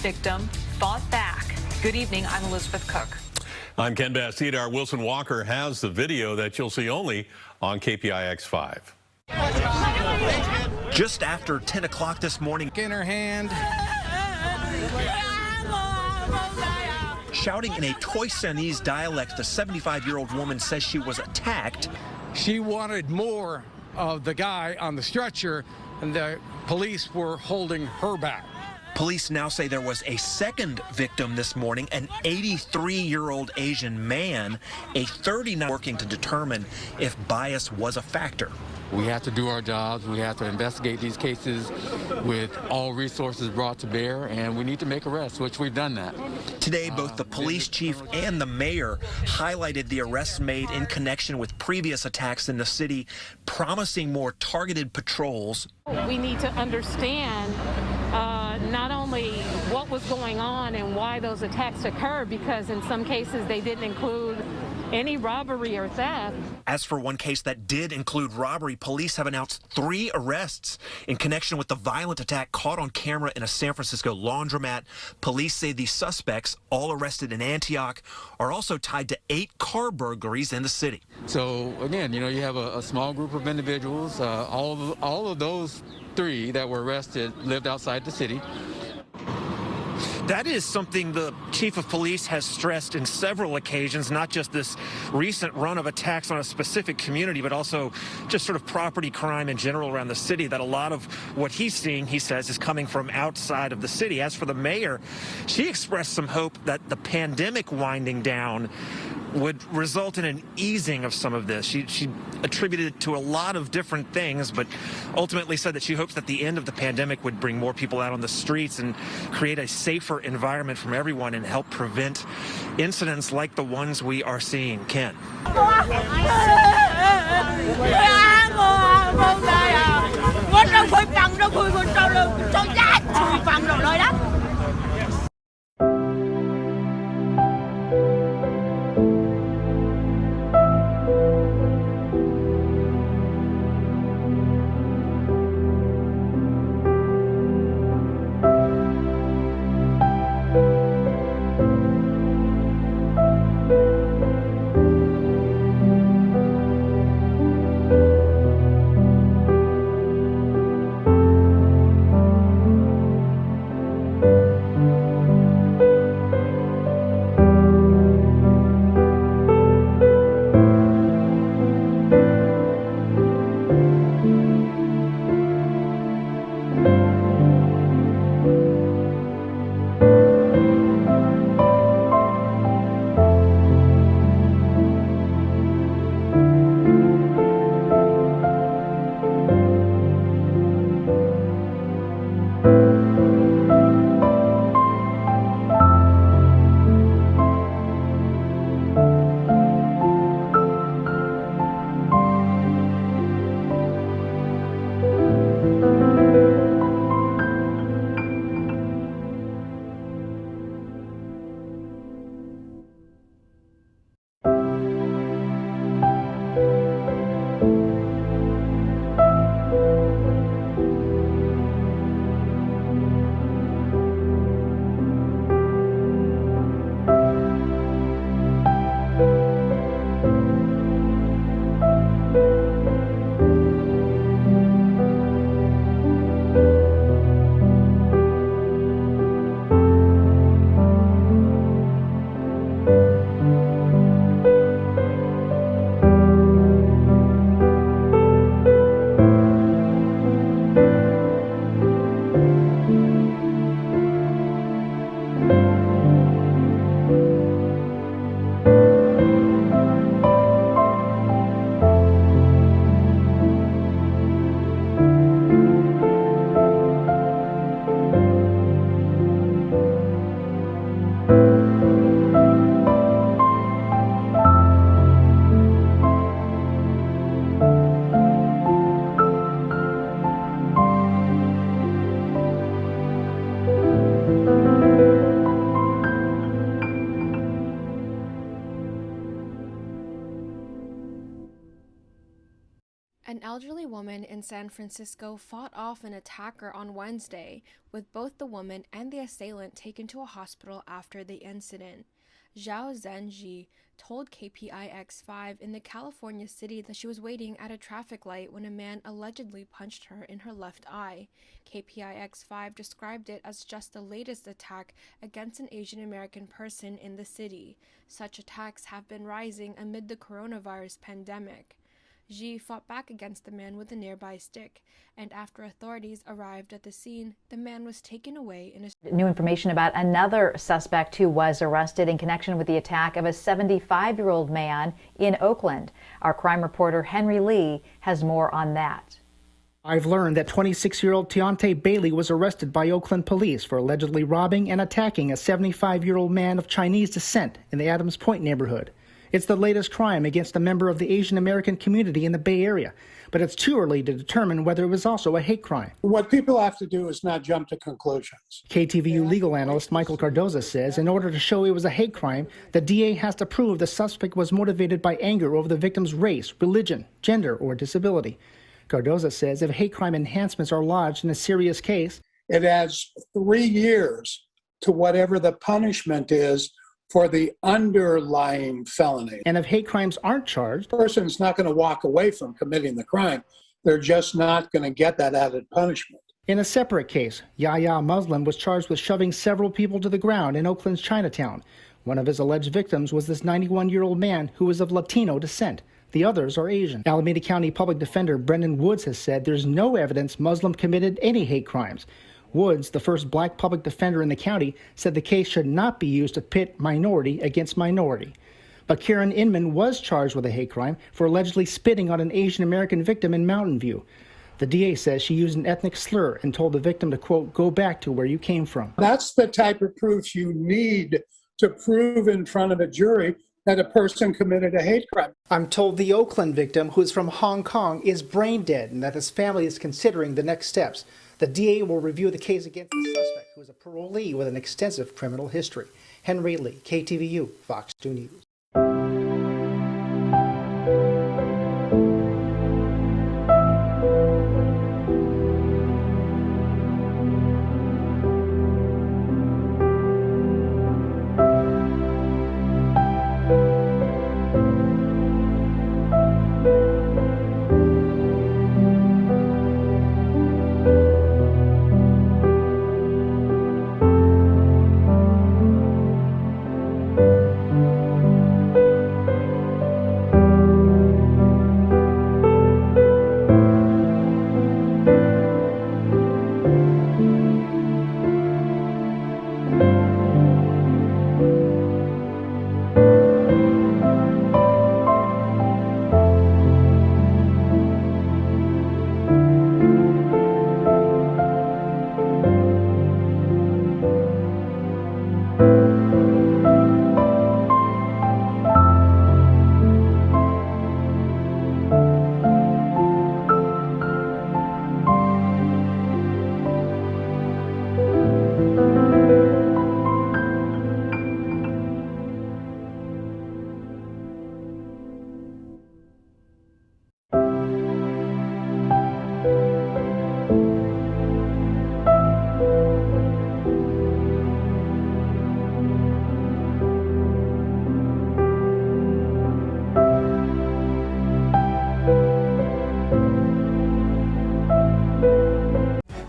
victim fought back. Good evening, I'm Elizabeth Cook. I'm Ken Bastida. Our Wilson Walker has the video that you'll see only on KPIX 5. Just after 10 o'clock this morning, in her hand, shouting in a Toisanese dialect, the 75-year-old woman says she was attacked. she wanted more of the guy on the stretcher, and the police were holding her back. Police now say there was a second victim this morning, an 83-year-old Asian man, a 39 working to determine if bias was a factor. We have to do our jobs. We have to investigate these cases with all resources brought to bear, and we need to make arrests, which we've done that. Today, both the police chief and the mayor highlighted the arrests made in connection with previous attacks in the city, promising more targeted patrols. We need to understand not only what was going on and why those attacks occurred, because in some cases they didn't include any robbery or theft. As for one case that did include robbery, police have announced 3 arrests in connection with the violent attack caught on camera in a San Francisco laundromat. Police say the suspects, all arrested in Antioch, are also tied to 8 car burglaries in the city. So again, you have a small group of individuals. All of those 3 that were arrested lived outside the city. That is something the chief of police has stressed in several occasions, not just this recent run of attacks on a specific community, but also just sort of property crime in general around the city, that a lot of what he's seeing, he says, is coming from outside of the city. As for the mayor, she expressed some hope that the pandemic winding down would result in an easing of some of this. She attributed it to a lot of different things, but ultimately said that she hopes that the end of the pandemic would bring more people out on the streets and create a safer environment from everyone and help prevent incidents like the ones we are seeing. Ken. woman in San Francisco fought off an attacker on Wednesday, with both the woman and the assailant taken to a hospital after the incident. Zhao Zhenji told KPIX5 in the California city that she was waiting at a traffic light when a man allegedly punched her in her left eye. KPIX5 described it as just the latest attack against an Asian American person in the city. Such attacks have been rising amid the coronavirus pandemic. Xi fought back against the man with a nearby stick, and after authorities arrived at the scene, the man was taken away in a... New information about another suspect who was arrested in connection with the attack of a 75-year-old man in Oakland. Our crime reporter Henry Lee has more on that. I've learned that 26-year-old Deontay Bailey was arrested by Oakland police for allegedly robbing and attacking a 75-year-old man of Chinese descent in the Adams Point neighborhood. It's the latest crime against a member of the Asian American community in the Bay Area, but it's too early to determine whether it was also a hate crime. What people have to do is not jump to conclusions. KTVU legal analyst Michael Cardoza says in order to show it was a hate crime, the DA has to prove the suspect was motivated by anger over the victim's race, religion, gender, or disability. Cardoza says if hate crime enhancements are lodged in a serious case, it adds 3 years to whatever the punishment is for the underlying felony. And if hate crimes aren't charged, the person's not going to walk away from committing the crime. They're just not going to get that added punishment. In a separate case, Yahya Muslim was charged with shoving several people to the ground in Oakland's Chinatown. One of his alleged victims was this 91-year-old man who is of Latino descent. The others are Asian. Alameda County Public Defender Brendan Woods has said there's no evidence Muslim committed any hate crimes. Woods, the first black public defender in the county, said the case should not be used to pit minority against minority. But Karen Inman was charged with a hate crime for allegedly spitting on an Asian American victim in Mountain View. The DA says she used an ethnic slur and told the victim to, quote, go back to where you came from. That's the type of proof you need to prove in front of a jury that a person committed a hate crime. I'm told the Oakland victim, who is from Hong Kong, is brain dead and that his family is considering the next steps. The DA will review the case against the suspect, who is a parolee with an extensive criminal history. Henry Lee, KTVU, Fox 2 News.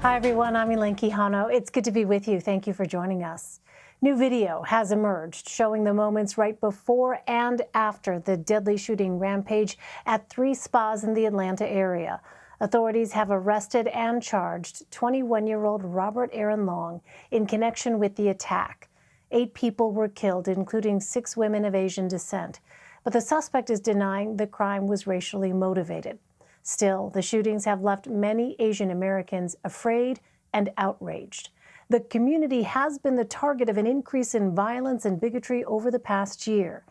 Hi everyone, I'm Elaine Quijano. It's good to be with you. Thank you for joining us. New video has emerged showing the moments right before and after the deadly shooting rampage at 3 spas in the Atlanta area. Authorities have arrested and charged 21-year-old Robert Aaron Long in connection with the attack. 8 people were killed, including 6 women of Asian descent. But the suspect is denying the crime was racially motivated. Still, the shootings have left many Asian Americans afraid and outraged. The community has been the target of an increase in violence and bigotry over the past year.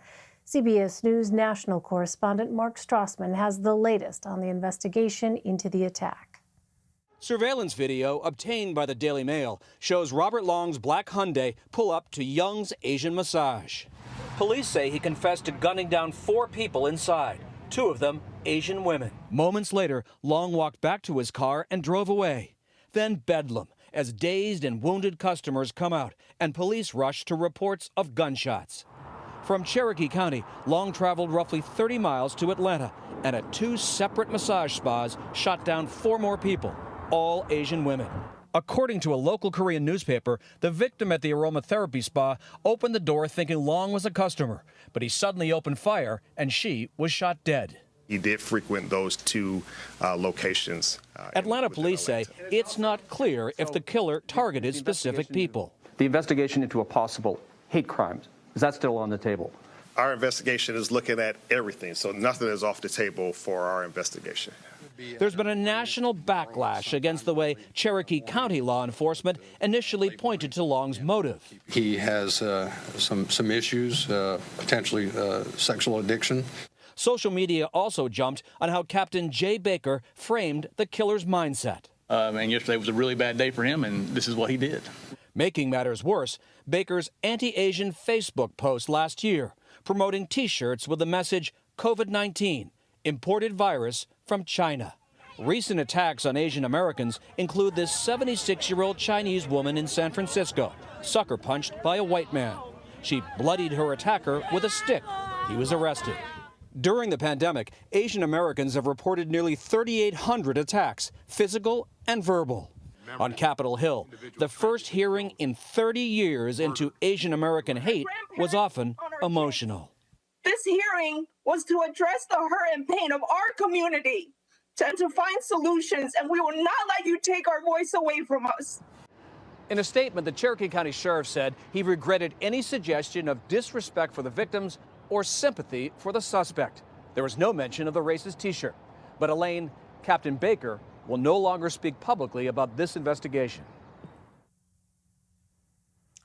CBS News national correspondent Mark Strassman has the latest on the investigation into the attack. Surveillance video obtained by the Daily Mail shows Robert Long's black Hyundai pull up to Young's Asian Massage. Police say he confessed to gunning down 4 people inside, 2 of them Asian women. Moments later, Long walked back to his car and drove away. Then bedlam as dazed and wounded customers come out and police rush to reports of gunshots. From Cherokee County, Long traveled roughly 30 miles to Atlanta and at 2 separate massage spas shot down 4 more people, all Asian women. According to a local Korean newspaper, the victim at the aromatherapy spa opened the door thinking Long was a customer, but he suddenly opened fire and she was shot dead. He did frequent those 2 locations. Atlanta police say it's not clear if the killer targeted specific people. The investigation into a possible hate crime, is that still on the table? Our investigation is looking at everything, so nothing is off the table for our investigation. There's been a national backlash against the way Cherokee County law enforcement initially pointed to Long's motive. He has some issues, potentially sexual addiction. Social media also jumped on how Captain Jay Baker framed the killer's mindset. And yesterday was a really bad day for him, and this is what he did. Making matters worse, Baker's anti-Asian Facebook post last year promoting T-shirts with the message COVID-19, imported virus from China. Recent attacks on Asian Americans include this 76-year-old Chinese woman in San Francisco, sucker punched by a white man. She bloodied her attacker with a stick. He was arrested. During the pandemic, Asian Americans have reported nearly 3,800 attacks, physical and verbal. On Capitol Hill, the first hearing in 30 years into Asian American hate was often emotional. This hearing was to address the hurt and pain of our community and to find solutions, and we will not let you take our voice away from us. In a statement, the Cherokee County Sheriff said he regretted any suggestion of disrespect for the victims or sympathy for the suspect. There was no mention of the racist T-shirt. But Elaine, Captain Baker will no longer speak publicly about this investigation.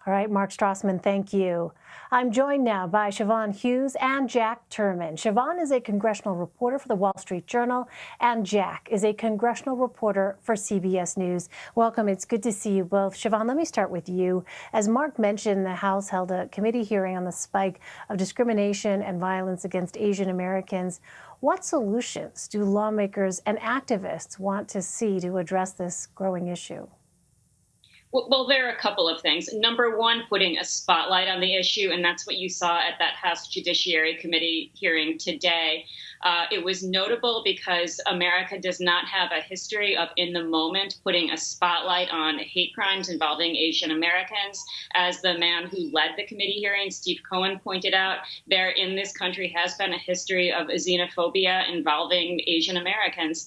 All right, Mark Strassman, thank you. I'm joined now by Siobhan Hughes and Jack Turman. Siobhan is a congressional reporter for the Wall Street Journal, and Jack is a congressional reporter for CBS News. Welcome. It's good to see you both. Siobhan, let me start with you. As Mark mentioned, the House held a committee hearing on the spike of discrimination and violence against Asian Americans. What solutions do lawmakers and activists want to see to address this growing issue? Well, there are a couple of things. Number one, putting a spotlight on the issue, and that's what you saw at that House Judiciary Committee hearing today. It was notable because America does not have a history of, in the moment, putting a spotlight on hate crimes involving Asian Americans. As the man who led the committee hearing, Steve Cohen, pointed out, there in this country has been a history of xenophobia involving Asian Americans.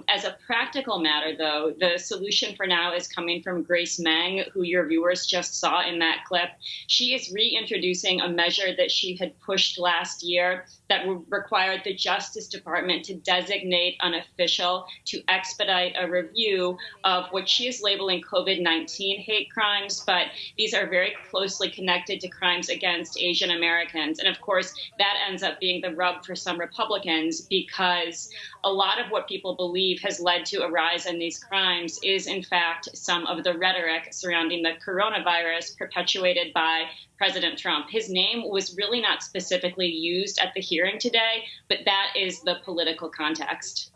As a practical matter, though, the solution for now is coming from Grace Meng, who your viewers just saw in that clip. She is reintroducing a measure that she had pushed last year that required the Justice Department to designate an official to expedite a review of what she is labeling COVID-19 hate crimes, but these are very closely connected to crimes against Asian Americans. And of course, that ends up being the rub for some Republicans, because a lot of what people believe has led to a rise in these crimes is, in fact, some of the rhetoric surrounding the coronavirus perpetuated by President Trump. His name was really not specifically used at the hearing today, but that is the political context.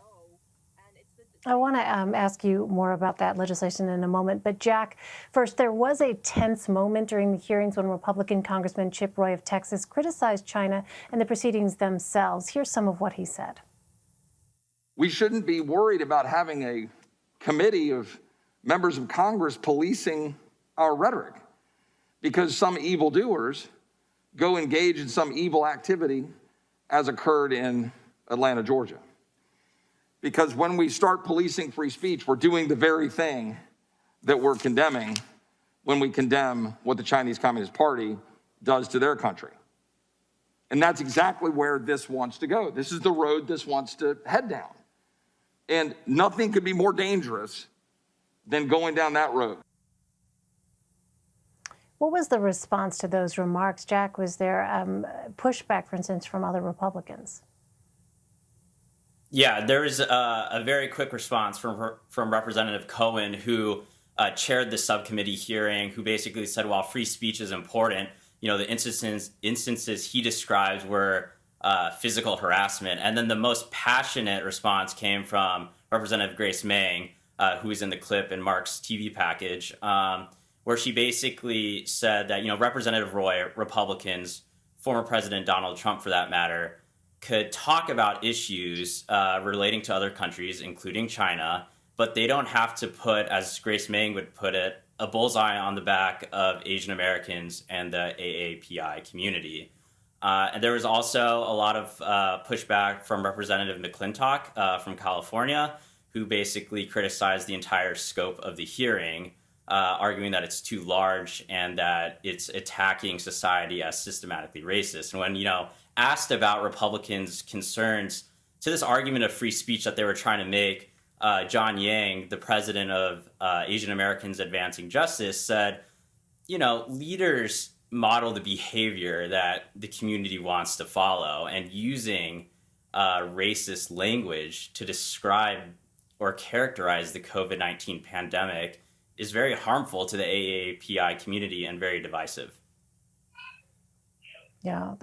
I want to ask you more about that legislation in a moment. But Jack, first, there was a tense moment during the hearings when Republican Congressman Chip Roy of Texas criticized China and the proceedings themselves. Here's some of what he said. We shouldn't be worried about having a committee of members of Congress policing our rhetoric, because some evildoers go engage in some evil activity as occurred in Atlanta, Georgia. Because when we start policing free speech, we're doing the very thing that we're condemning when we condemn what the Chinese Communist Party does to their country. And that's exactly where this wants to go. This is the road this wants to head down. And nothing could be more dangerous than going down that road. What was the response to those remarks, Jack? Was there pushback, for instance, from other Republicans? Yeah, there was a very quick response from Representative Cohen, who chaired the subcommittee hearing, who basically said, while free speech is important, you know, the instances he describes were physical harassment. And then the most passionate response came from Representative Grace Meng, who is in the clip in Mark's TV package, where she basically said that, Representative Roy, Republicans, former President Donald Trump for that matter, could talk about issues relating to other countries, including China, but they don't have to put, as Grace Meng would put it, a bullseye on the back of Asian Americans and the AAPI community. And there was also a lot of pushback from Representative McClintock from California, who basically criticized the entire scope of the hearing, arguing that it's too large and that it's attacking society as systematically racist. And when, asked about Republicans' concerns to this argument of free speech that they were trying to make, John Yang, the president of Asian Americans Advancing Justice, said, leaders model the behavior that the community wants to follow, and using racist language to describe or characterize the COVID-19 pandemic is very harmful to the AAPI community and very divisive. Yeah.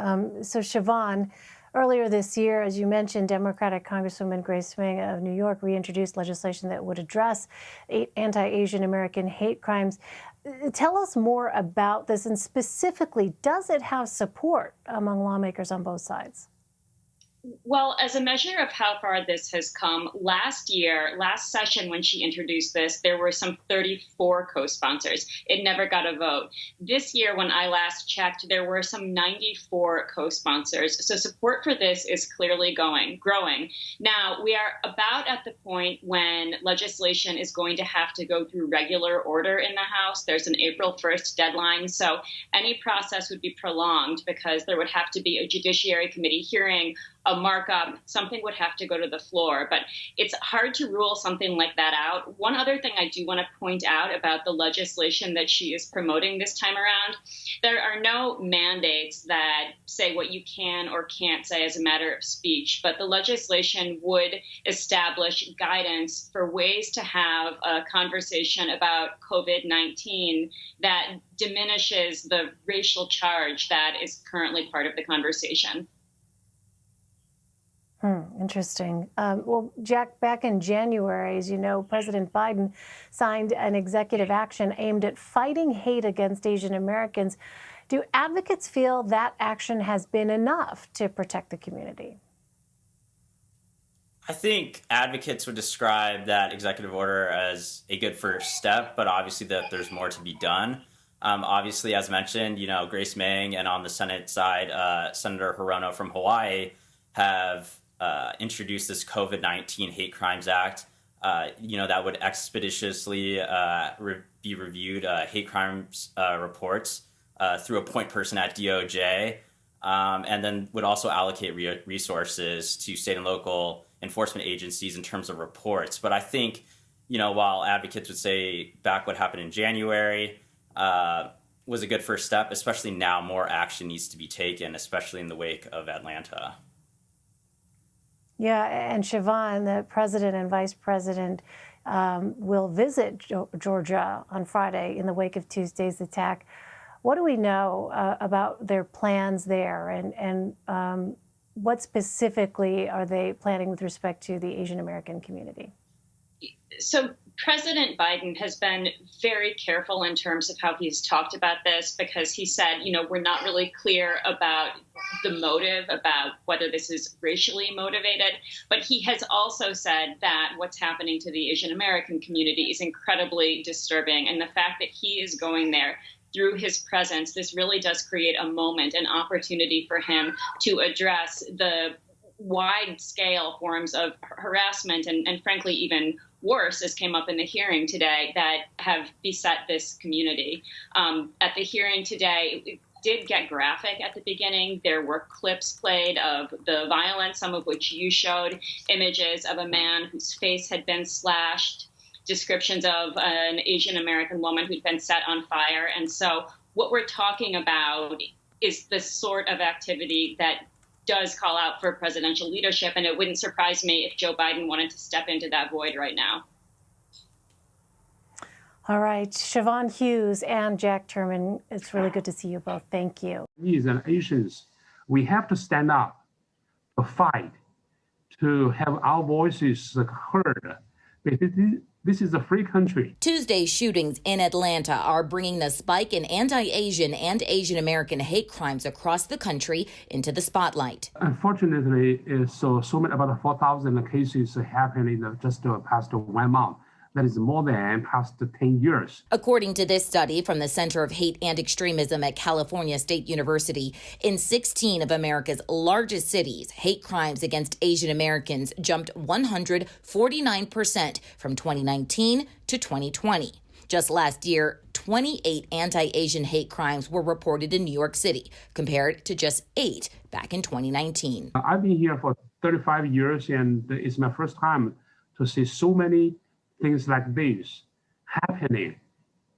So Siobhan, earlier this year, as you mentioned, Democratic Congresswoman Grace Meng of New York reintroduced legislation that would address anti-Asian American hate crimes. Tell us more about this, and specifically, does it have support among lawmakers on both sides? Well, as a measure of how far this has come, last session when she introduced this, there were some 34 co-sponsors. It never got a vote. This year, when I last checked, there were some 94 co-sponsors. So support for this is clearly growing. Now, we are about at the point when legislation is going to have to go through regular order in the House. There's an April 1st deadline. So any process would be prolonged because there would have to be a Judiciary Committee hearing, a markup, something would have to go to the floor. But it's hard to rule something like that out. One other thing I do want to point out about the legislation that she is promoting this time around, there are no mandates that say what you can or can't say as a matter of speech, but the legislation would establish guidance for ways to have a conversation about COVID-19 that diminishes the racial charge that is currently part of the conversation. Interesting. Well, Jack, back in January, as you know, President Biden signed an executive action aimed at fighting hate against Asian Americans. Do advocates feel that action has been enough to protect the community? I think advocates would describe that executive order as a good first step, but obviously that there's more to be done. Obviously, as mentioned, Grace Meng and on the Senate side, Senator Hirono from Hawaii have introduced this COVID-19 Hate Crimes Act, that would expeditiously be reviewed hate crimes reports through a point person at DOJ, and then would also allocate resources to state and local enforcement agencies in terms of reports. But I think, while advocates would say back what happened in January was a good first step, especially now more action needs to be taken, especially in the wake of Atlanta. Yeah, and Siobhan, the president and vice president will visit Georgia on Friday in the wake of Tuesday's attack. What do we know about their plans there, and what specifically are they planning with respect to the Asian American community? So President Biden has been very careful in terms of how he's talked about this, because he said, we're not really clear about the motive, about whether this is racially motivated. But he has also said that what's happening to the Asian American community is incredibly disturbing. And the fact that he is going there through his presence, this really does create a moment, an opportunity for him to address the wide-scale forms of harassment and frankly, even worse, as came up in the hearing today, that have beset this community. At the hearing today, it did get graphic at the beginning. There were clips played of the violence, some of which you showed, images of a man whose face had been slashed, descriptions of an Asian American woman who'd been set on fire. And so what we're talking about is the sort of activity that does call out for presidential leadership, and it wouldn't surprise me if Joe Biden wanted to step into that void right now. All right, Siobhan Hughes and Jack Turman, it's really good to see you both. Thank you. Asians, we have to stand up fight to have our voices heard. This is a free country. Tuesday's shootings in Atlanta are bringing the spike in anti-Asian and Asian American hate crimes across the country into the spotlight. Unfortunately, so many, about 4,000 cases happening in just the past 1 month. That is more than past 10 years. According to this study from the Center of Hate and Extremism at California State University, in 16 of America's largest cities, hate crimes against Asian Americans jumped 149% from 2019 to 2020. Just last year, 28 anti-Asian hate crimes were reported in New York City, compared to just 8 back in 2019. I've been here for 35 years, and it's my first time to see so many things like this happening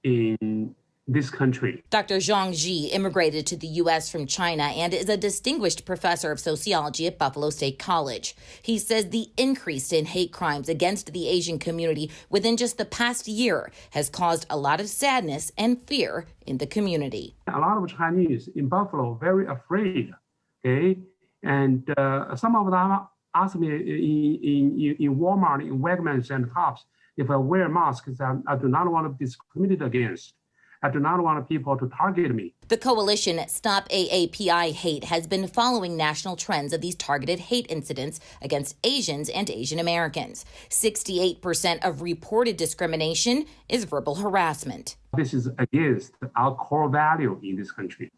in this country. Dr. Zhang Ji immigrated to the U.S. from China and is a distinguished professor of sociology at Buffalo State College. He says the increase in hate crimes against the Asian community within just the past year has caused a lot of sadness and fear in the community. A lot of Chinese in Buffalo very afraid, okay? And some of them ask me in Walmart, in Wegmans and Tops, if I wear masks, I do not want to be discriminated against. I do not want people to target me. The coalition Stop AAPI Hate has been following national trends of these targeted hate incidents against Asians and Asian Americans. 68% of reported discrimination is verbal harassment. This is against our core value in this country.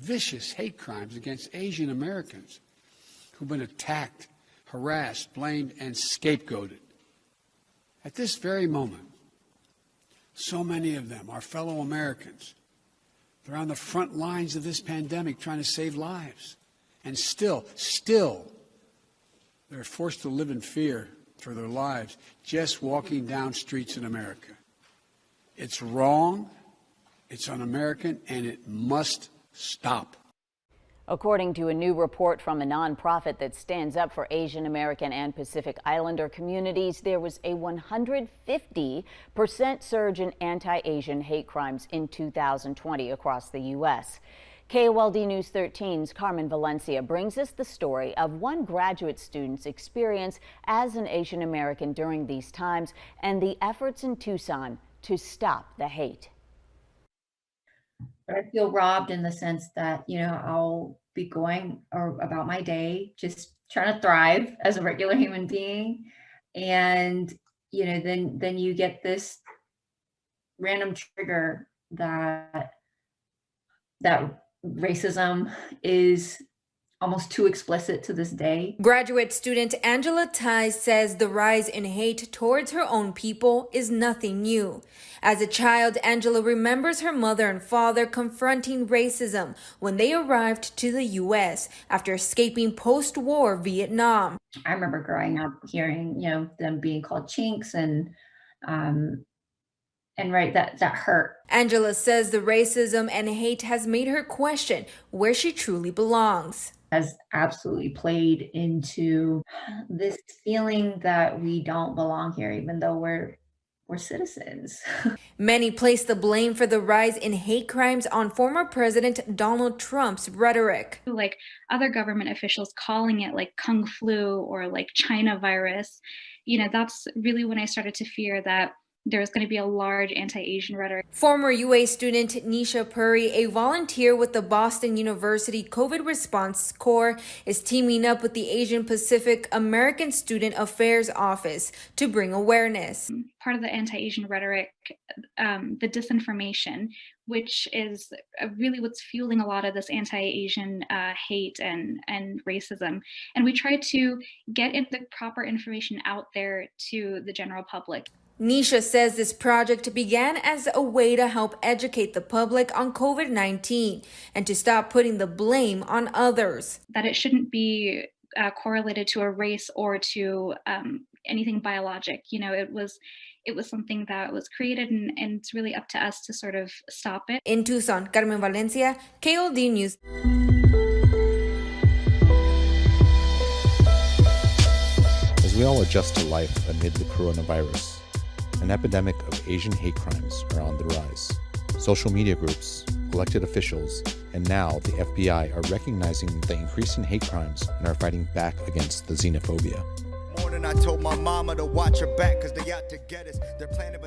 Vicious hate crimes against Asian Americans who've been attacked, harassed, blamed, and scapegoated. At this very moment, so many of them, our fellow Americans, they're on the front lines of this pandemic trying to save lives. And still, they're forced to live in fear for their lives just walking down streets in America. It's wrong, it's un-American, and it must stop. According to a new report from a nonprofit that stands up for Asian American and Pacific Islander communities, there was a 150% surge in anti-Asian hate crimes in 2020 across the U.S. KOLD News 13's Carmen Valencia brings us the story of one graduate student's experience as an Asian American during these times and the efforts in Tucson to stop the hate. But I feel robbed in the sense that, I'll be going about my day, just trying to thrive as a regular human being. And, then you get this random trigger that racism is almost too explicit to this day. Graduate student Angela Tai says the rise in hate towards her own people is nothing new. As a child, Angela remembers her mother and father confronting racism when they arrived to the U.S. after escaping post-war Vietnam. I remember growing up hearing, them being called chinks and right, that hurt. Angela says the racism and hate has made her question where she truly belongs. Has absolutely played into this feeling that we don't belong here, even though we're citizens. Many place the blame for the rise in hate crimes on former President Donald Trump's rhetoric. Like other government officials calling it like Kung flu or like China virus, that's really when I started to fear that there's going to be a large anti-Asian rhetoric. Former UA student Nisha Puri, a volunteer with the Boston University COVID Response Corps, is teaming up with the Asian Pacific American Student Affairs Office to bring awareness. Part of the anti-Asian rhetoric, the disinformation, which is really what's fueling a lot of this anti-Asian hate and racism. And we try to get the proper information out there to the general public. Nisha says this project began as a way to help educate the public on COVID-19 and to stop putting the blame on others. That it shouldn't be correlated to a race or to anything biologic. You know, it was something that was created, and it's really up to us to sort of stop it. In Tucson, Carmen Valencia, KOD News. As we all adjust to life amid the coronavirus, an epidemic of Asian hate crimes are on the rise. Social media groups, elected officials, and now the FBI are recognizing the increase in hate crimes and are fighting back against the xenophobia.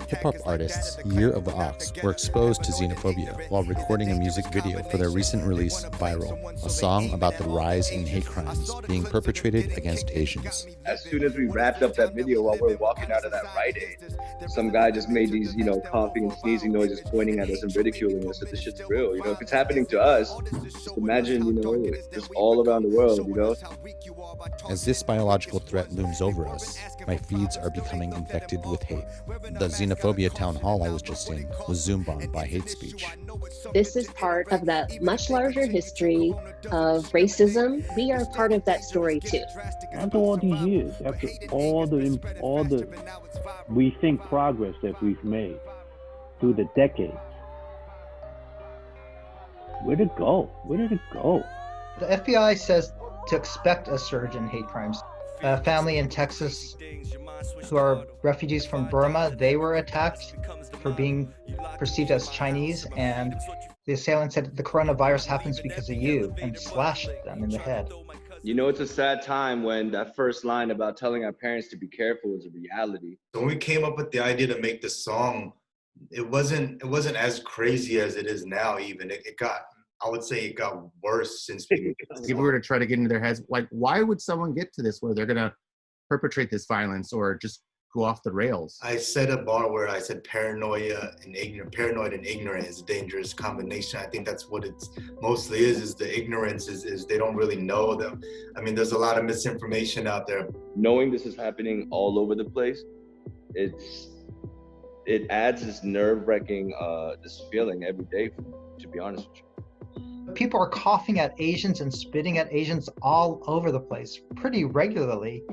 Hip-hop artists Year of the Ox were exposed to xenophobia while recording a music video for their recent release, Viral, a song about the rise in hate crimes being perpetrated against Asians. As soon as we wrapped up that video, while we're walking out of that Rite Aid, some guy just made these, coughing and sneezing noises pointing at us and ridiculing us that this shit's real. If it's happening to us, just imagine, just all around the world, As this biological threat looms over us, my feeds are becoming infected with hate. The xenophobia town hall I was just in was zoomed on by hate speech. This is part of that much larger history of racism. We are part of that story too. After all these years, after all the we think progress that we've made through the decades, where did it go? Where did it go? The FBI says to expect a surge in hate crimes. A family in Texas who are refugees from Burma, they were attacked for being perceived as Chinese, and the assailant said the coronavirus happens because of you and slashed them in the head. It's a sad time when that first line about telling our parents to be careful is a reality. When we came up with the idea to make this song, it wasn't as crazy as it is now. Even I would say it got worse since people were to try to get into their heads, like, why would someone get to this where they're going to perpetrate this violence or just go off the rails? I said a bar where I said paranoid and ignorant is a dangerous combination. I think that's what it mostly is the ignorance is they don't really know them. I mean, there's a lot of misinformation out there. Knowing this is happening all over the place, it adds this nerve-wracking this feeling every day, to be honest with you. People are coughing at Asians and spitting at Asians all over the place pretty regularly.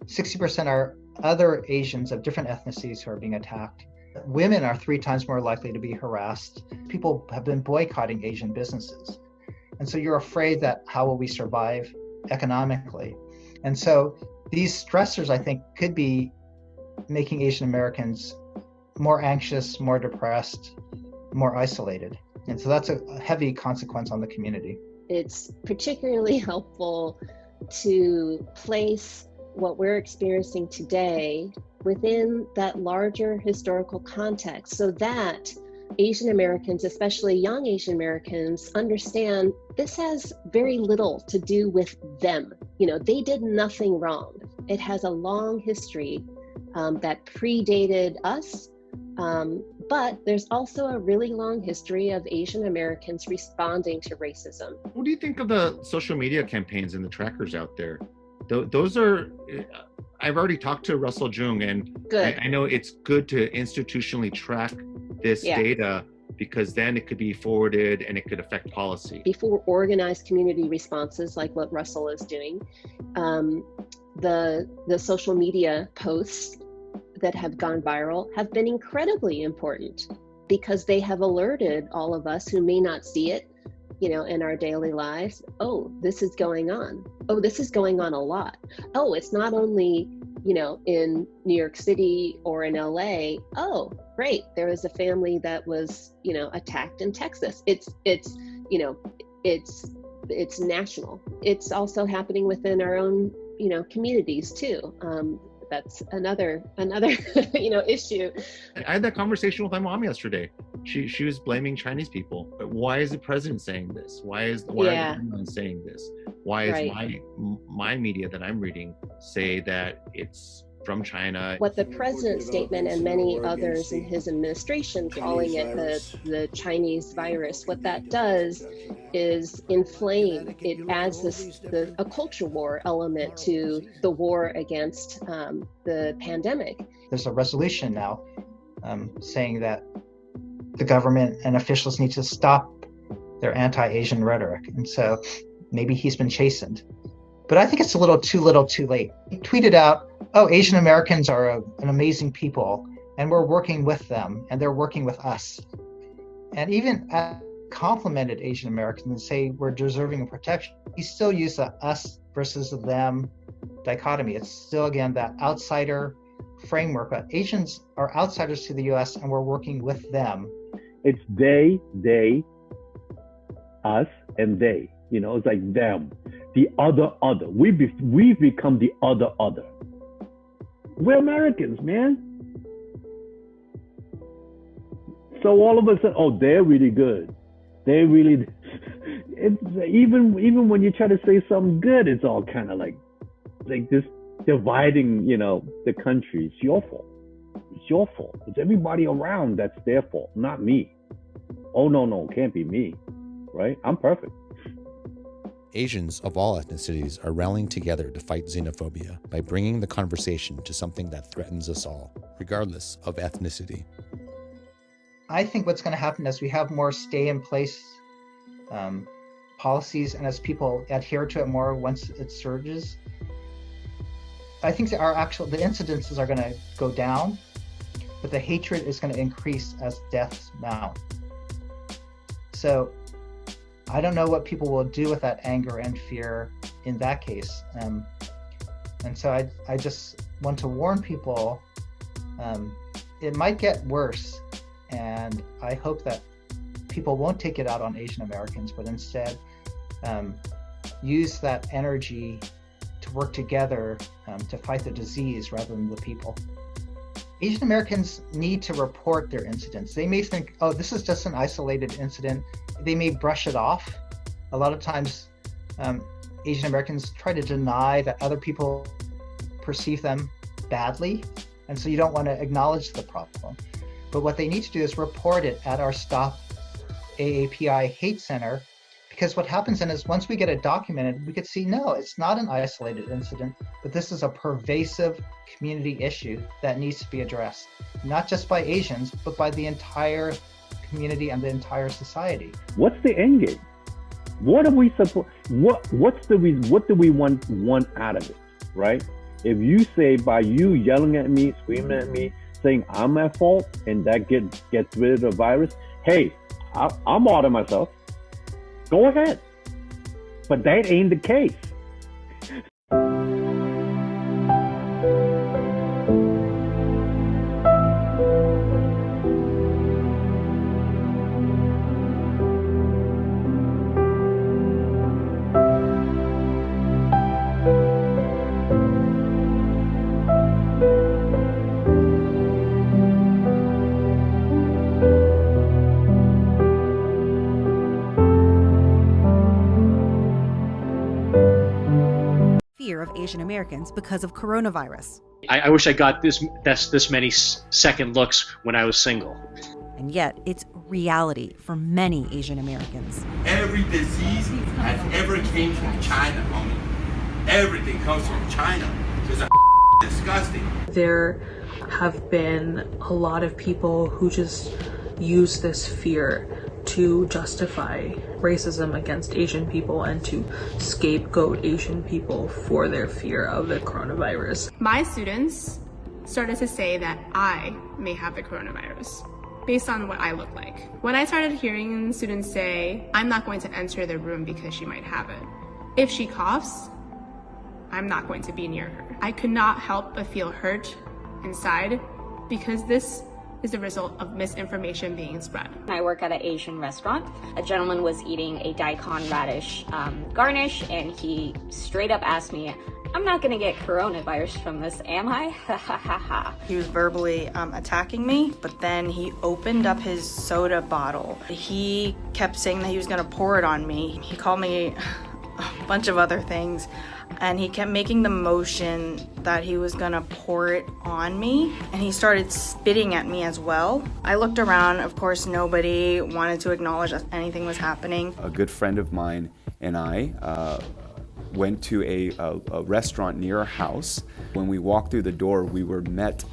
60% are other Asians of different ethnicities who are being attacked. Women are 3 times more likely to be harassed. People have been boycotting Asian businesses. And so you're afraid that how will we survive economically? And so these stressors, I think, could be making Asian Americans more anxious, more depressed, more isolated. And so that's a heavy consequence on the community. It's particularly helpful to place what we're experiencing today within that larger historical context so that Asian Americans, especially young Asian Americans, understand this has very little to do with them. They did nothing wrong. It has a long history that predated us. But there's also a really long history of Asian Americans responding to racism. What do you think of the social media campaigns and the trackers out there? Those are, I've already talked to Russell Jung, and I know it's good to institutionally track this data because then it could be forwarded and it could affect policy. Before organized community responses like what Russell is doing, the social media posts that have gone viral have been incredibly important because they have alerted all of us who may not see it, in our daily lives. Oh, this is going on. Oh, this is going on a lot. Oh, it's not only, in New York City or in LA. Oh, great. There was a family that was, attacked in Texas. It's national. It's also happening within our own, communities too. that's another issue. I had that conversation with my mom yesterday. She was blaming Chinese people. But why is the president saying this? Why are the saying this? Why is my media that I'm reading say that it's from China? What the president's statement and many others in his administration calling it the Chinese virus, what that does is inflame. It adds a culture war element to the war against the pandemic. There's a resolution now saying that the government and officials need to stop their anti-Asian rhetoric. And so maybe he's been chastened. But I think it's a little too late. He tweeted out, "Oh, Asian Americans are an amazing people, and we're working with them, and they're working with us." And even complimented Asian Americans and say we're deserving of protection. He still used the us versus them dichotomy. It's still, again, that outsider framework. But Asians are outsiders to the U.S., and we're working with them. It's they, us, and they. You know, it's like them, the other. We've become the other. We're Americans, man. So all of a sudden, oh, they're really good. They're really. It's even when you try to say something good, it's all kind of like this dividing. You know, the country. It's your fault. It's your fault. It's everybody around that's their fault, not me. Oh no, it can't be me, right? I'm perfect. Asians of all ethnicities are rallying together to fight xenophobia by bringing the conversation to something that threatens us all, regardless of ethnicity. I think what's going to happen is we have more stay-in-place policies, and as people adhere to it more once it surges, I think that the incidences are going to go down, but the hatred is going to increase as deaths mount. So I don't know what people will do with that anger and fear in that case. And so I just want to warn people, it might get worse. And I hope that people won't take it out on Asian Americans, but instead use that energy to work together to fight the disease rather than the people. Asian Americans need to report their incidents. They may think, oh, this is just an isolated incident. They may brush it off. A lot of times, Asian Americans try to deny that other people perceive them badly, and so you don't want to acknowledge the problem. But what they need to do is report it at our Stop AAPI Hate Center, because what happens then is once we get it documented, we could see, no, it's not an isolated incident, but this is a pervasive community issue that needs to be addressed, not just by Asians, but by the entire community and the entire society. What's the end game? What are we supposed? What do we want out of it, right? If you say by you yelling at me, screaming at me, saying I'm at fault, and that gets rid of the virus, hey, I'm out of myself. Go ahead, but that ain't the case. Of Asian Americans because of coronavirus. I wish I got this many second looks when I was single. And yet, it's reality for many Asian Americans. Every disease has ever came from China, homie. Everything comes from China. It's disgusting. There have been a lot of people who just use this fear to justify racism against Asian people and to scapegoat Asian people for their fear of the coronavirus. My students started to say that I may have the coronavirus based on what I look like. When I started hearing students say, I'm not going to enter the room because she might have it. If she coughs, I'm not going to be near her. I could not help but feel hurt inside because this is the result of misinformation being spread. I work at an Asian restaurant. A gentleman was eating a daikon radish garnish, and he straight up asked me, I'm not gonna get coronavirus from this, am I? Ha ha ha ha. He was verbally attacking me, but then he opened up his soda bottle. He kept saying that he was gonna pour it on me. He called me a bunch of other things, and he kept making the motion that he was gonna pour it on me, and he started spitting at me as well. I looked around, of course nobody wanted to acknowledge that anything was happening. A good friend of mine and I went to a restaurant near our house. When we walked through the door, we were met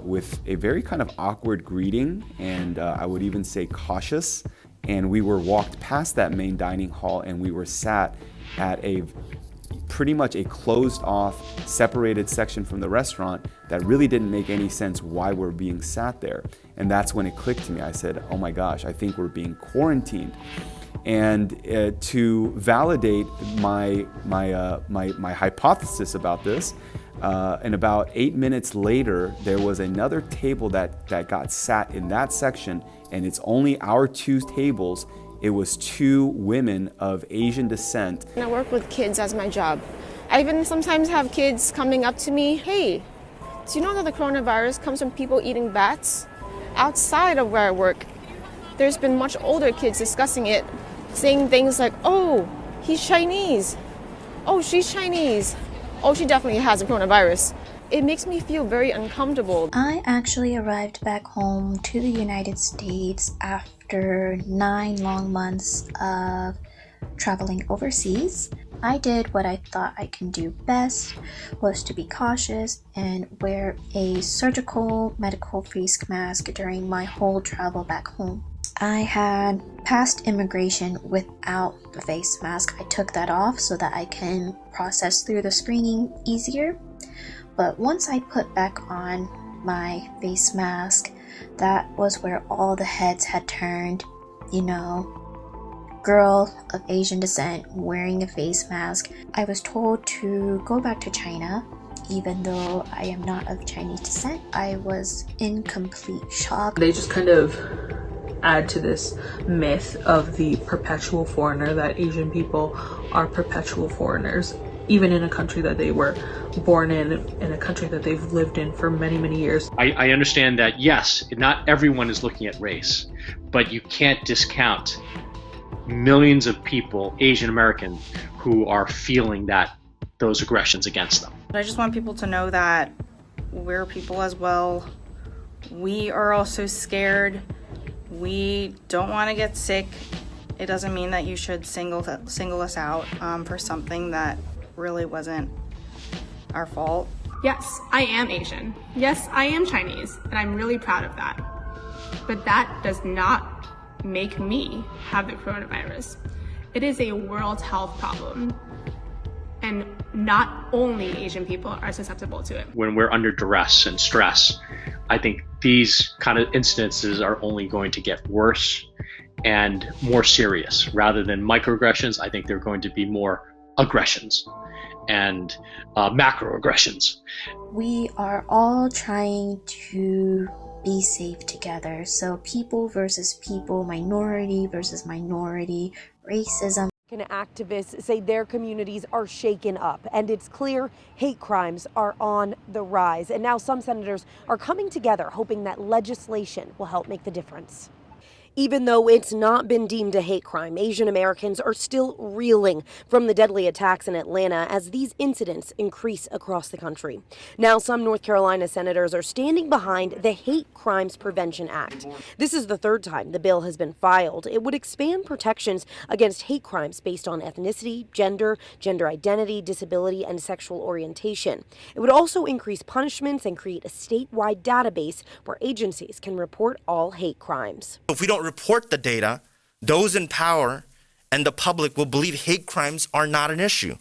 with a very kind of awkward greeting, and I would even say cautious. And we were walked past that main dining hall, and we were sat at a pretty much a closed off, separated section from the restaurant that really didn't make any sense why we're being sat there. And that's when it clicked to me. I said, oh my gosh, I think we're being quarantined. And to validate my hypothesis about this, and about 8 minutes later, there was another table that got sat in that section, and it's only our two tables. It was two women of Asian descent. I work with kids as my job. I even sometimes have kids coming up to me, hey, do you know that the coronavirus comes from people eating bats? Outside of where I work, there's been much older kids discussing it, saying things like, oh, he's Chinese. Oh, she's Chinese. Oh, she definitely has the coronavirus. It makes me feel very uncomfortable. I actually arrived back home to the United States after 9 long months of traveling overseas. I did what I thought I can do best, was to be cautious and wear a surgical medical face mask during my whole travel back home. I had passed immigration without the face mask. I took that off so that I can process through the screening easier. But once I put back on my face mask, that was where all the heads had turned. You know, girl of Asian descent wearing a face mask. I was told to go back to China, even though I am not of Chinese descent. I was in complete shock. They just kind of add to this myth of the perpetual foreigner, that Asian people are perpetual foreigners, even in a country that they were born in a country that they've lived in for many, many years. I understand that, yes, not everyone is looking at race, but you can't discount millions of people, Asian American, who are feeling those aggressions against them. I just want people to know that we're people as well. We are also scared. We don't want to get sick. It doesn't mean that you should single us out for something that really wasn't our fault. Yes, I am Asian. Yes, I am Chinese, and I'm really proud of that. But that does not make me have the coronavirus. It is a world health problem, and not only Asian people are susceptible to it. When we're under duress and stress, I think these kind of incidences are only going to get worse and more serious. Rather than microaggressions, I think they're going to be more aggressions and macroaggressions. We are all trying to be safe together. So people versus people, minority versus minority, racism. Activists say their communities are shaken up, and it's clear hate crimes are on the rise. And now some senators are coming together, hoping that legislation will help make the difference. Even though it's not been deemed a hate crime, Asian Americans are still reeling from the deadly attacks in Atlanta as these incidents increase across the country. Now, some North Carolina senators are standing behind the Hate Crimes Prevention Act. This is the third time the bill has been filed. It would expand protections against hate crimes based on ethnicity, gender identity, disability, and sexual orientation. It would also increase punishments and create a statewide database where agencies can report all hate crimes. If we don't report the data, those in power and the public will believe hate crimes are not an issue.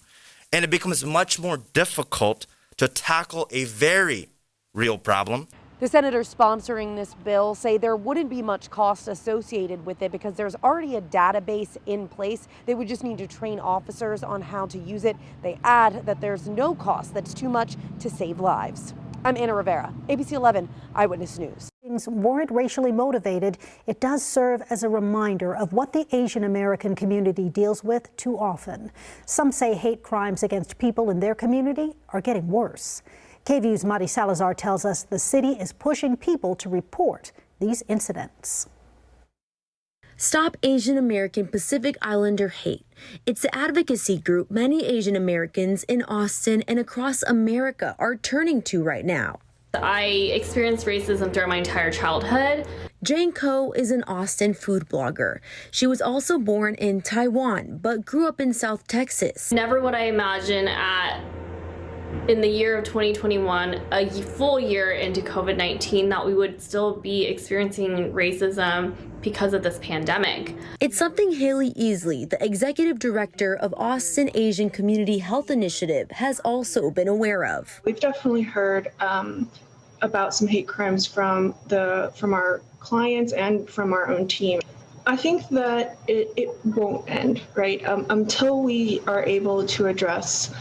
And it becomes much more difficult to tackle a very real problem. The senators sponsoring this bill say there wouldn't be much cost associated with it because there's already a database in place. They would just need to train officers on how to use it. They add that there's no cost that's too much to save lives. I'm Anna Rivera, ABC 11 Eyewitness News. weren't racially motivated, it does serve as a reminder of what the Asian American community deals with too often. Some say hate crimes against people in their community are getting worse. KVU's Mari Salazar tells us the city is pushing people to report these incidents. Stop Asian American Pacific Islander Hate. It's the advocacy group many Asian Americans in Austin and across America are turning to right now. I experienced racism during my entire childhood. Jane Ko is an Austin food blogger. She was also born in Taiwan, but grew up in South Texas. Never would I imagine in the year of 2021, a full year into COVID-19, that we would still be experiencing racism because of this pandemic. It's something Haley Easley, the executive director of Austin Asian Community Health Initiative, has also been aware of. We've definitely heard about some hate crimes from our clients and from our own team. I think that it won't end, right? Until we are able to address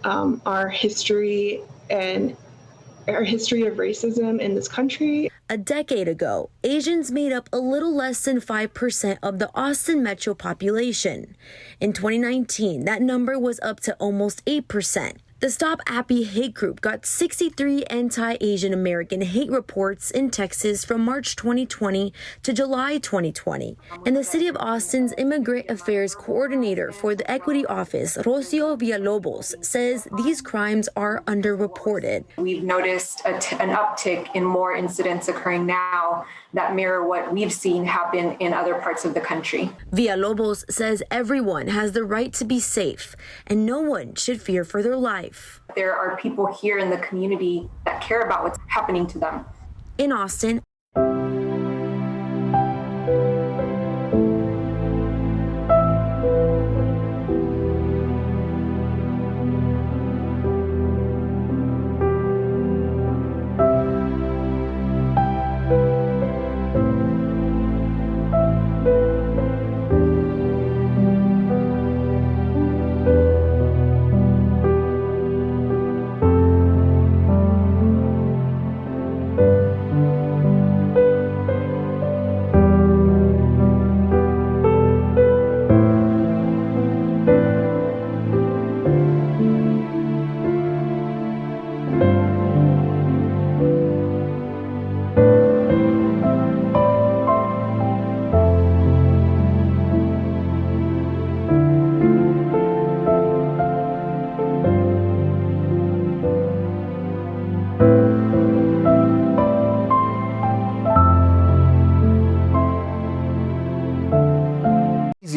our history and our history of racism in this country. A decade ago, Asians made up a little less than 5% of the Austin metro population. In 2019, that number was up to almost 8%. The Stop Appy hate group got 63 anti-Asian American hate reports in Texas from March 2020 to July 2020. And the City of Austin's Immigrant Affairs Coordinator for the Equity Office, Rocio Villalobos, says these crimes are underreported. We've noticed an uptick in more incidents occurring now that mirror what we've seen happen in other parts of the country. Villalobos says everyone has the right to be safe and no one should fear for their life. There are people here in the community that care about what's happening to them. In Austin,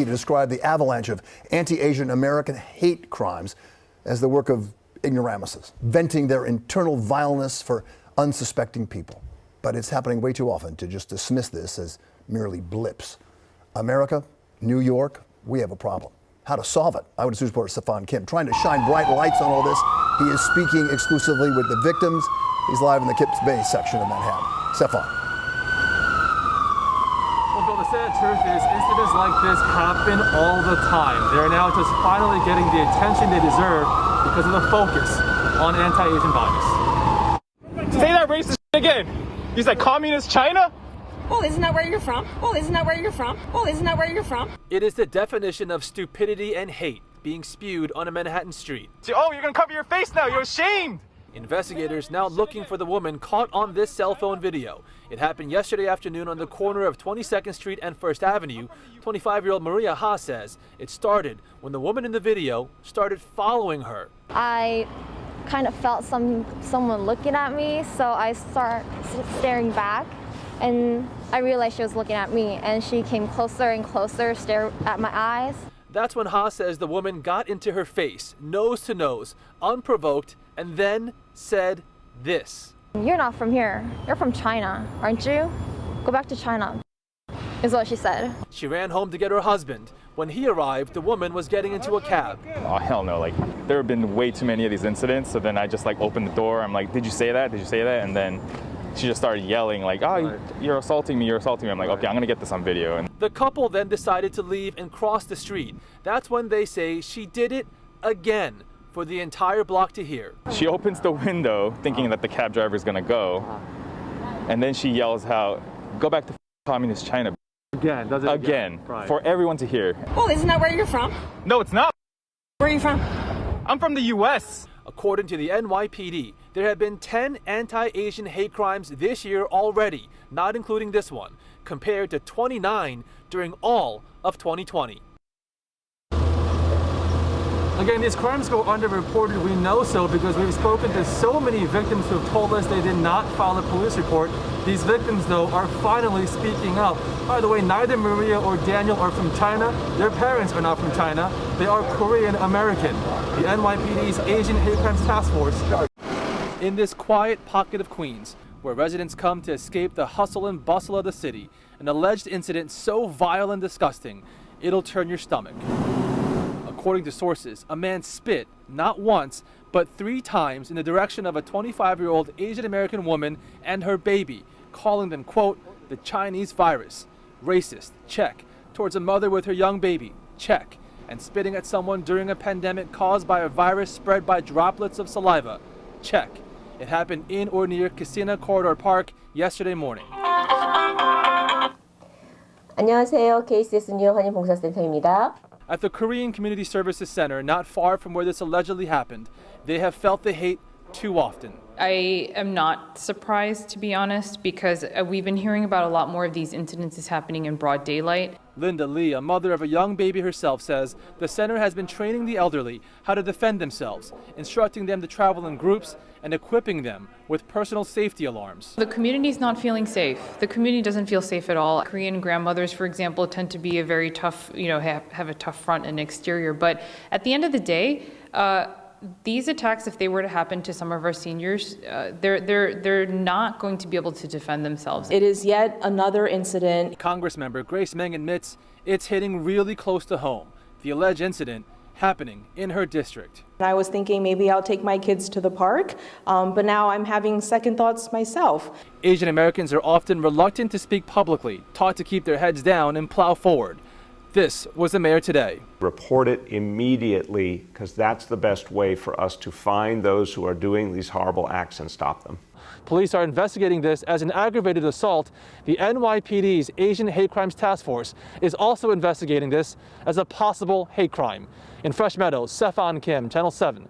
To describe the avalanche of anti-Asian American hate crimes as the work of ignoramuses, venting their internal vileness for unsuspecting people. But it's happening way too often to just dismiss this as merely blips. America, New York, we have a problem. How to solve it? Eyewitness News reporter Stefan Kim trying to shine bright lights on all this. He is speaking exclusively with the victims. He's live in the Kips Bay section of Manhattan. Stefan. Well, Bill, the sad truth is incidents like this happen all the time. They're now just finally getting the attention they deserve because of the focus on anti-Asian bias. Say that racist again. You said communist China? Well, isn't that where you're from? Well, isn't that where you're from? Well, isn't that where you're from? It is the definition of stupidity and hate being spewed on a Manhattan street. Oh, you're gonna cover your face now. You're ashamed. Investigators now looking for the woman caught on this cell phone video. It happened yesterday afternoon on the corner of 22nd Street and 1st Avenue. 25-year-old Maria Ha says it started when the woman in the video started following her. I kind of felt someone looking at me, so I started staring back, and I realized she was looking at me, and she came closer and closer, stared at my eyes. That's when Ha says the woman got into her face, nose to nose, unprovoked, and then said this. You're not from here. You're from China, aren't you? Go back to China, is what she said. She ran home to get her husband. When he arrived, the woman was getting into a cab. Oh, hell no. Like, there have been way too many of these incidents. So then I just opened the door. I'm like, did you say that? Did you say that? And then she just started yelling like, oh, you're assaulting me. You're assaulting me. I'm like, okay, I'm going to get this on video. And the couple then decided to leave and cross the street. That's when they say she did it again for the entire block to hear. She opens the window thinking that the cab driver is going to go. And then she yells out, "Go back to communist China." Again, does it Again, right. for everyone to hear. Well, isn't that where you're from? No, it's not. Where are you from? I'm from the U.S. According to the NYPD, there have been 10 anti-Asian hate crimes this year already, not including this one, compared to 29 during all of 2020. Again, these crimes go underreported. We know so because we've spoken to so many victims who have told us they did not file a police report. These victims, though, are finally speaking up. By the way, neither Maria or Daniel are from China. Their parents are not from China. They are Korean American. The NYPD's Asian Hate Crimes Task Force. In this quiet pocket of Queens, where residents come to escape the hustle and bustle of the city, an alleged incident so vile and disgusting, it'll turn your stomach. According to sources, a man spit not once, but 3 times in the direction of a 25-year-old Asian American woman and her baby, calling them, quote, the Chinese virus. Racist, check. Towards a mother with her young baby, check. And spitting at someone during a pandemic caused by a virus spread by droplets of saliva, check. It happened in or near Casina Corridor Park yesterday morning. 안녕하세요. KCS 뉴욕 한인봉사센터입니다. At the Korean Community Services Center, not far from where this allegedly happened, they have felt the hate too often. I am not surprised, to be honest, because we've been hearing about a lot more of these incidences happening in broad daylight. Linda Lee, a mother of a young baby herself, says the center has been training the elderly how to defend themselves, instructing them to travel in groups and equipping them with personal safety alarms. The community is not feeling safe. The community doesn't feel safe at all. Korean grandmothers, for example, tend to be a very tough, have a tough front and exterior. But at the end of the day, these attacks, if they were to happen to some of our seniors, they're not going to be able to defend themselves. It is yet another incident. Congressmember Grace Meng admits it's hitting really close to home. The alleged incident happening in her district. I was thinking maybe I'll take my kids to the park, but now I'm having second thoughts myself. Asian Americans are often reluctant to speak publicly, taught to keep their heads down and plow forward. This was the mayor today. Report it immediately, because that's the best way for us to find those who are doing these horrible acts and stop them. Police are investigating this as an aggravated assault. The NYPD's Asian Hate Crimes Task Force is also investigating this as a possible hate crime. In Fresh Meadows, Sefan Kim, Channel 7.